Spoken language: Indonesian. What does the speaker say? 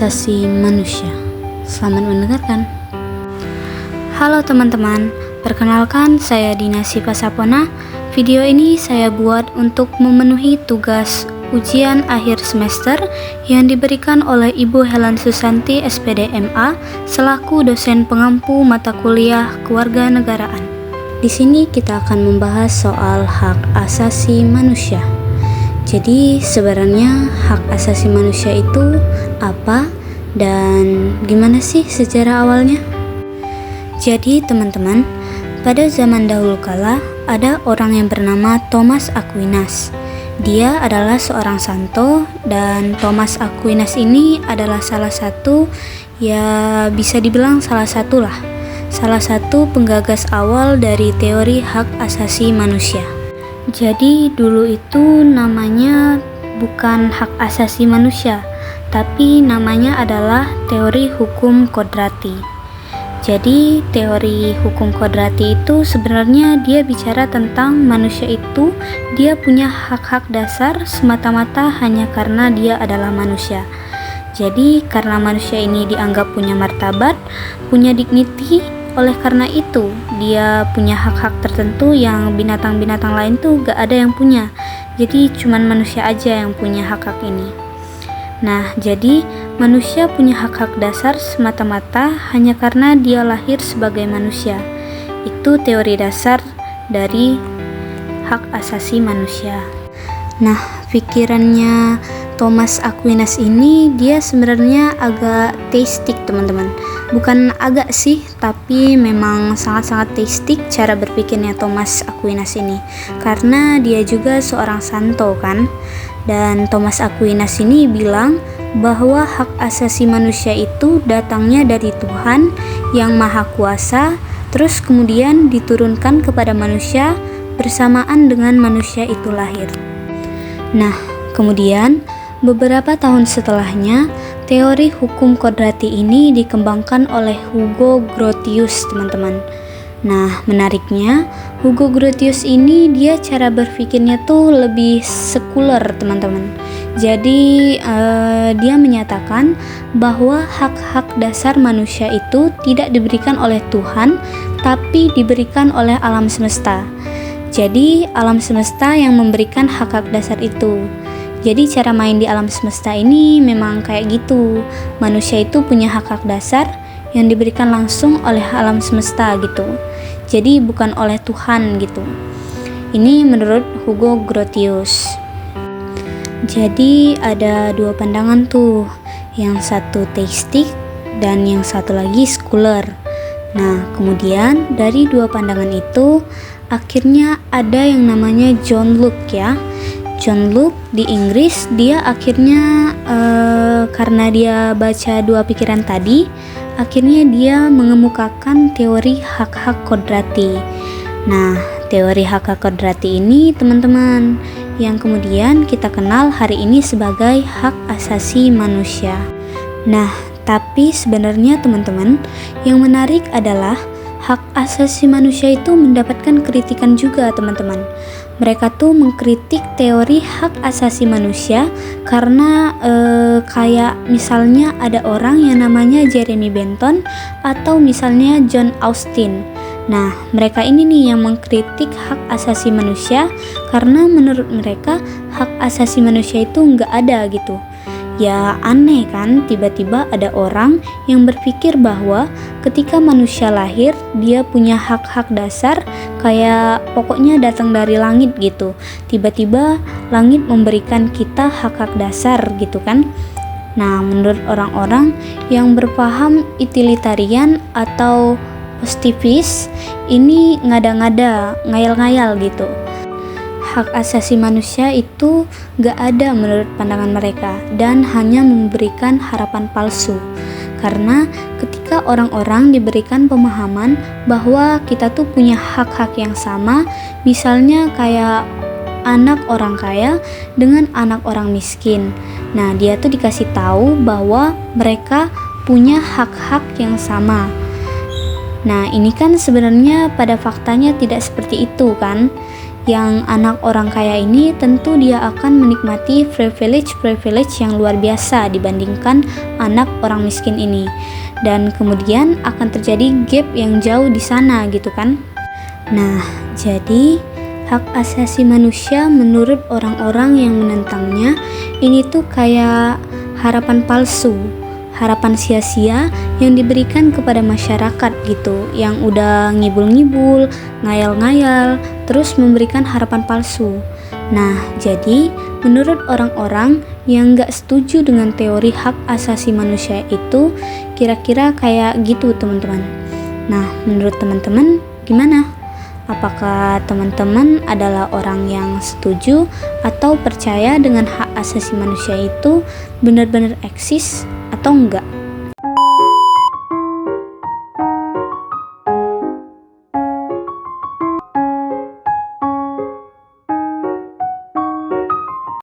asasi manusia. Selamat mendengarkan. Halo teman-teman, perkenalkan saya Dina Siva Sapona. Video ini saya buat untuk memenuhi tugas ujian akhir semester yang diberikan oleh Ibu Helen Susanti SPD MA selaku dosen pengampu mata kuliah Kewarganegaraan. Di sini kita akan membahas soal hak asasi manusia. Jadi sebenarnya hak asasi manusia itu apa dan gimana sih sejarah awalnya? Jadi teman-teman, pada zaman dahulu kala ada orang yang bernama Thomas Aquinas. Dia adalah seorang santo dan Thomas Aquinas ini adalah salah satu, ya bisa dibilang salah satu penggagas awal dari teori hak asasi manusia. Jadi dulu itu namanya bukan hak asasi manusia, tapi namanya adalah teori hukum kodrati. Jadi teori hukum kodrati itu sebenarnya dia bicara tentang manusia itu dia punya hak-hak dasar semata-mata hanya karena dia adalah manusia. Jadi karena manusia ini dianggap punya martabat, punya dignity, oleh karena itu dia punya hak-hak tertentu yang binatang-binatang lain tuh gak ada yang punya. Jadi cuman manusia aja yang punya hak-hak ini. Nah, jadi manusia punya hak-hak dasar semata-mata hanya karena dia lahir sebagai manusia. Itu teori dasar dari hak asasi manusia. Nah, pikirannya Thomas Aquinas ini dia sebenarnya agak teistik, teman-teman. Bukan agak sih, tapi memang sangat-sangat teistik cara berpikirnya Thomas Aquinas ini. Karena dia juga seorang santo kan. Dan Thomas Aquinas ini bilang bahwa hak asasi manusia itu datangnya dari Tuhan yang Maha Kuasa, terus kemudian diturunkan kepada manusia bersamaan dengan manusia itu lahir. Nah, kemudian beberapa tahun setelahnya, teori hukum kodrati ini dikembangkan oleh Hugo Grotius, teman-teman. Nah, menariknya, Hugo Grotius ini dia cara berpikirnya tuh lebih sekuler, teman-teman. Jadi, dia menyatakan bahwa hak-hak dasar manusia itu tidak diberikan oleh Tuhan, tapi diberikan oleh alam semesta. Jadi, alam semesta yang memberikan hak-hak dasar itu. Jadi cara main di alam semesta ini memang kayak gitu. Manusia itu punya hak-hak dasar yang diberikan langsung oleh alam semesta gitu. Jadi bukan oleh Tuhan gitu. Ini menurut Hugo Grotius. Jadi ada dua pandangan tuh. Yang satu teistik dan yang satu lagi sekuler. Nah, kemudian dari dua pandangan itu akhirnya ada yang namanya John Locke ya. John Locke di Inggris dia akhirnya karena dia baca dua pikiran tadi, akhirnya dia mengemukakan teori hak-hak kodrati. Nah, teori hak-hak kodrati ini teman-teman yang kemudian kita kenal hari ini sebagai hak asasi manusia. Nah, tapi sebenarnya teman-teman yang menarik adalah hak asasi manusia itu mendapatkan kritikan juga teman-teman. Mereka tuh mengkritik teori hak asasi manusia karena kayak misalnya ada orang yang namanya Jeremy Bentham atau misalnya John Austin. Nah, mereka ini nih yang mengkritik hak asasi manusia karena menurut mereka hak asasi manusia itu nggak ada gitu. Ya aneh kan, tiba-tiba ada orang yang berpikir bahwa ketika manusia lahir dia punya hak-hak dasar kayak pokoknya datang dari langit gitu. Tiba-tiba langit memberikan kita hak-hak dasar gitu kan. Nah, menurut orang-orang yang berpaham utilitarian atau positifis ini ngada-ngada, ngayal-ngayal gitu. Hak asasi manusia itu gak ada menurut pandangan mereka dan hanya memberikan harapan palsu. Karena ketika orang-orang diberikan pemahaman bahwa kita tuh punya hak-hak yang sama, misalnya kayak anak orang kaya dengan anak orang miskin. Nah, dia tuh dikasih tahu bahwa mereka punya hak-hak yang sama. Nah, ini kan sebenarnya pada faktanya tidak seperti itu kan? yang anak orang kaya ini tentu dia akan menikmati privilege yang luar biasa dibandingkan anak orang miskin ini. Dan kemudian akan terjadi gap yang jauh di sana gitu kan. Nah, jadi hak asasi manusia menurut orang-orang yang menentangnya ini tuh kayak harapan palsu, harapan sia-sia yang diberikan kepada masyarakat gitu, yang udah ngibul-ngibul, ngayal-ngayal, terus memberikan harapan palsu. Nah, jadi menurut orang-orang yang gak setuju dengan teori hak asasi manusia itu kira-kira kayak gitu teman-teman. Nah, menurut teman-teman gimana? Apakah teman-teman adalah orang yang setuju atau percaya dengan hak asasi manusia itu benar-benar eksis atau enggak?